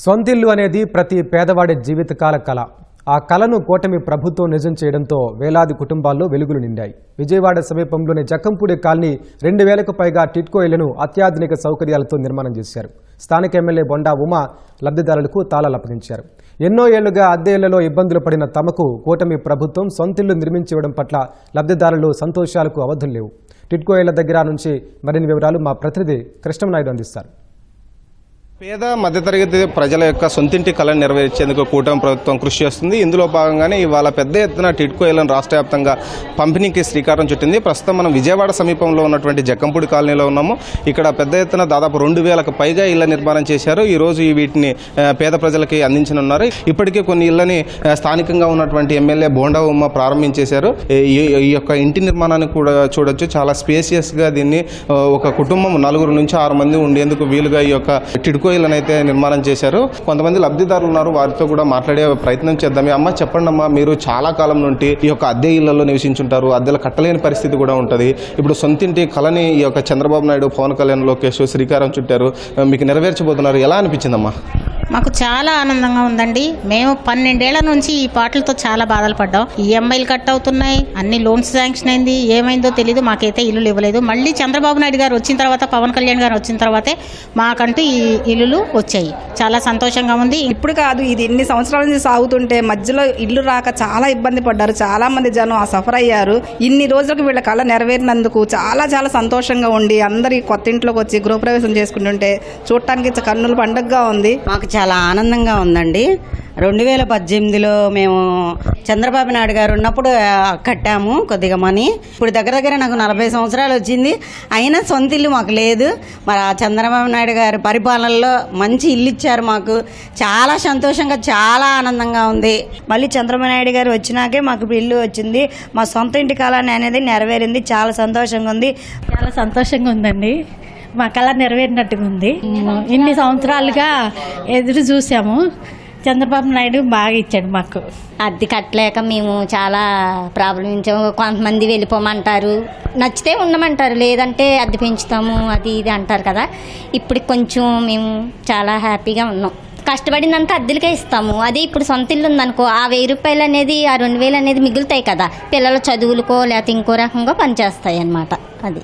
సొంతిల్లు అనేది ప్రతి పేదవాడి జీవితకాల కళ. ఆ కళను కూటమి ప్రభుత్వం నిజం చేయడంతో వేలాది కుటుంబాల్లో వెలుగులు నిండాయి. విజయవాడ సమీపంలోని జక్కంపూడి కాలనీ 2000కు పైగా టిట్కో ఇళ్లను అత్యాధునిక సౌకర్యాలతో నిర్మాణం చేశారు. స్థానిక ఎమ్మెల్యే బొండా ఉమా లబ్ధిదారులకు తాళాలు అప్పగించారు. ఎన్నో ఏళ్లుగా అద్దె ఇళ్లలో ఇబ్బందులు పడిన తమకు కూటమి ప్రభుత్వం సొంతిల్లు నిర్మించి ఇవ్వడం పట్ల లబ్ధిదారులు సంతోషాలకు అవధులు లేవు. టిట్కో ఇళ్ల దగ్గర నుంచి మరిన్ని వివరాలు మా ప్రతినిధి కృష్ణనాయుడు అందిస్తారు. పేద మధ్యతరగతి ప్రజల యొక్క సొంతింటి కళను నెరవేర్చేందుకు కూటమి ప్రభుత్వం కృషి చేస్తుంది. ఇందులో భాగంగానే ఇవాళ పెద్ద ఎత్తున టిట్కో ఇళ్లను రాష్ట్ర వ్యాప్తంగా పంపిణీకి శ్రీకారం చుట్టింది. ప్రస్తుతం మనం విజయవాడ సమీపంలో ఉన్నటువంటి జక్కంపూడి కాలనీలో ఉన్నాము. ఇక్కడ పెద్ద ఎత్తున దాదాపు 2000కు పైగా ఇళ్ల నిర్మాణం చేశారు. ఈ రోజు వీటిని పేద ప్రజలకి అందించనున్నారు. ఇప్పటికే కొన్ని ఇళ్లని స్థానికంగా ఉన్నటువంటి ఎమ్మెల్యే బోండా ఉమ్మ ప్రారంభించేశారు. ఈ యొక్క ఇంటి నిర్మాణాన్ని కూడా చూడొచ్చు. చాలా స్పేసియస్గా దీన్ని ఒక కుటుంబం 4 నుంచి 6 మంది ఉండేందుకు వీలుగా ఈ యొక్క టిట్కో ఇళ్లను అయితే నిర్మాణం చేశారు. కొంతమంది లబ్ధిదారులు ఉన్నారు, వారితో కూడా మాట్లాడే ప్రయత్నం చేద్దామే. అమ్మ, చెప్పండి అమ్మా, మీరు చాలా కాలం నుండి ఈ యొక్క అద్దె ఇళ్లలో నివసించుంటారు. అద్దెలు కట్టలేని పరిస్థితి కూడా ఉంటుంది. ఇప్పుడు సొంతింటి కళని ఈ యొక్క చంద్రబాబు నాయుడు, పవన్ కళ్యాణ్, లోకేష్ శ్రీకారం చుట్టారు. మీకు నెరవేర్చబోతున్నారు. ఎలా అనిపించిందమ్మా? మాకు చాలా ఆనందంగా ఉందండి. మేము 12 ఏళ్ల నుంచి ఈ పాటలతో చాలా బాధలు పడ్డాం. ఈఎంఐలు కట్ అవుతున్నాయి, అన్ని లోన్స్ శాంక్షన్ అయింది. ఏమైందో తెలీదు, మాకైతే ఇల్లులు ఇవ్వలేదు. మళ్ళీ చంద్రబాబు నాయుడు గారు వచ్చిన తర్వాత, పవన్ కళ్యాణ్ గారు వచ్చిన తర్వాతే మాకంటూ ఈ ఇల్లులు వచ్చాయి. చాలా సంతోషంగా ఉంది. ఇప్పుడు కాదు, ఇది ఎన్ని సంవత్సరాల నుంచి సాగుతుంటే మధ్యలో ఇల్లు రాక చాలా ఇబ్బంది పడ్డారు. చాలా మంది జనం సఫర్ అయ్యారు. ఇన్ని రోజులకు వీళ్ళ కళ నెరవేరినందుకు చాలా చాలా సంతోషంగా ఉండి అందరి కొత్త ఇంట్లోకి వచ్చి గృహప్రవేశం చేసుకుంటుంటే చూడటానికి కన్నుల పండుగగా ఉంది. మాకు చాలా ఆనందంగా ఉందండి. 2018లో మేము చంద్రబాబు నాయుడు గారు ఉన్నప్పుడు కట్టాము కొద్దిగా మనీ. ఇప్పుడు దగ్గర నాకు 40 సంవత్సరాలు వచ్చింది. అయినా సొంత ఇల్లు మాకు లేదు. మరి ఆ చంద్రబాబు నాయుడు గారి పరిపాలనలో మంచి ఇల్లు ఇచ్చారు మాకు. చాలా సంతోషంగా, చాలా ఆనందంగా ఉంది. మళ్ళీ చంద్రబాబు నాయుడు గారు వచ్చినాకే మాకు ఇల్లు వచ్చింది. మా సొంత ఇంటి కాలాన్ని అనేది నెరవేరింది. చాలా సంతోషంగా ఉంది. చాలా సంతోషంగా ఉందండి. మా కళ నెరవేరినట్టుగా ఉంది. ఇన్ని సంవత్సరాలుగా ఎదురు చూసాము. చంద్రబాబు నాయుడు బాగా ఇచ్చాడు మాకు. అద్దె కట్టలేక మేము చాలా ప్రాబ్లం ఇచ్చాము. కొంతమంది వెళ్ళిపోమంటారు, నచ్చితే ఉండమంటారు, లేదంటే అద్దె పెంచుతాము అది ఇది అంటారు కదా. ఇప్పుడు కొంచెం మేము చాలా హ్యాపీగా ఉన్నాం. కష్టపడిందంతా అద్దెలకే ఇస్తాము. అది ఇప్పుడు సొంత ఇల్లు ఉందనుకో, ఆ 1000 రూపాయలు అనేది, ఆ 2000 అనేది మిగులుతాయి కదా. పిల్లల చదువులకో లేకపోతే ఇంకో రకంగా పనిచేస్తాయి అన్నమాట. అది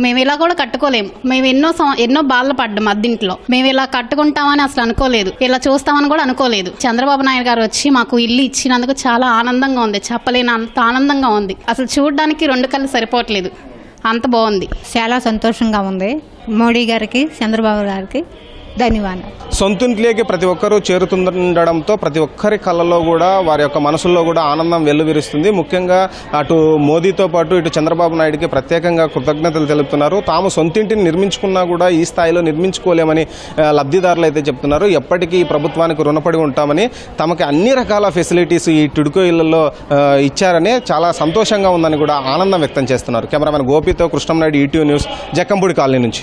మేము ఇలా కూడా కట్టుకోలేము. మేము ఎన్నో బాధలు పడ్డాం అద్దింట్లో. మేము ఇలా కట్టుకుంటామని అసలు అనుకోలేదు, ఇలా చూస్తామని కూడా అనుకోలేదు. చంద్రబాబు నాయుడు గారు వచ్చి మాకు ఇల్లు ఇచ్చినందుకు చాలా ఆనందంగా ఉంది. చెప్పలేని అంత ఆనందంగా ఉంది. అసలు చూడడానికి 2 కళ్ళు సరిపోవట్లేదు, అంత బాగుంది. చాలా సంతోషంగా ఉంది. మోడీ గారికి, చంద్రబాబు గారికి ధన్యవాదాలు. సొంతింట్లోకి ప్రతి ఒక్కరూ చేరుతుండడంతో ప్రతి ఒక్కరి కళ్ళలో కూడా, వారి యొక్క మనసుల్లో కూడా ఆనందం వెల్లువిరుస్తుంది. ముఖ్యంగా అటు మోదీతో పాటు ఇటు చంద్రబాబు నాయుడుకి ప్రత్యేకంగా కృతజ్ఞతలు తెలుపుతున్నారు. తాము సొంతింటిని నిర్మించుకున్నా కూడా ఈ స్థాయిలో నిర్మించుకోలేమని లబ్ధిదారులు అయితే చెప్తున్నారు. ఎప్పటికీ ఈ ప్రభుత్వానికి రుణపడి ఉంటామని, తమకి అన్ని రకాల ఫెసిలిటీస్ ఈ టిట్కో ఇళ్లలో ఇచ్చారని చాలా సంతోషంగా ఉందని కూడా ఆనందం వ్యక్తం చేస్తున్నారు. కెమెరామెన్ గోపితో Krishna Naidu, ETV news, Jakkampudi colony నుంచి.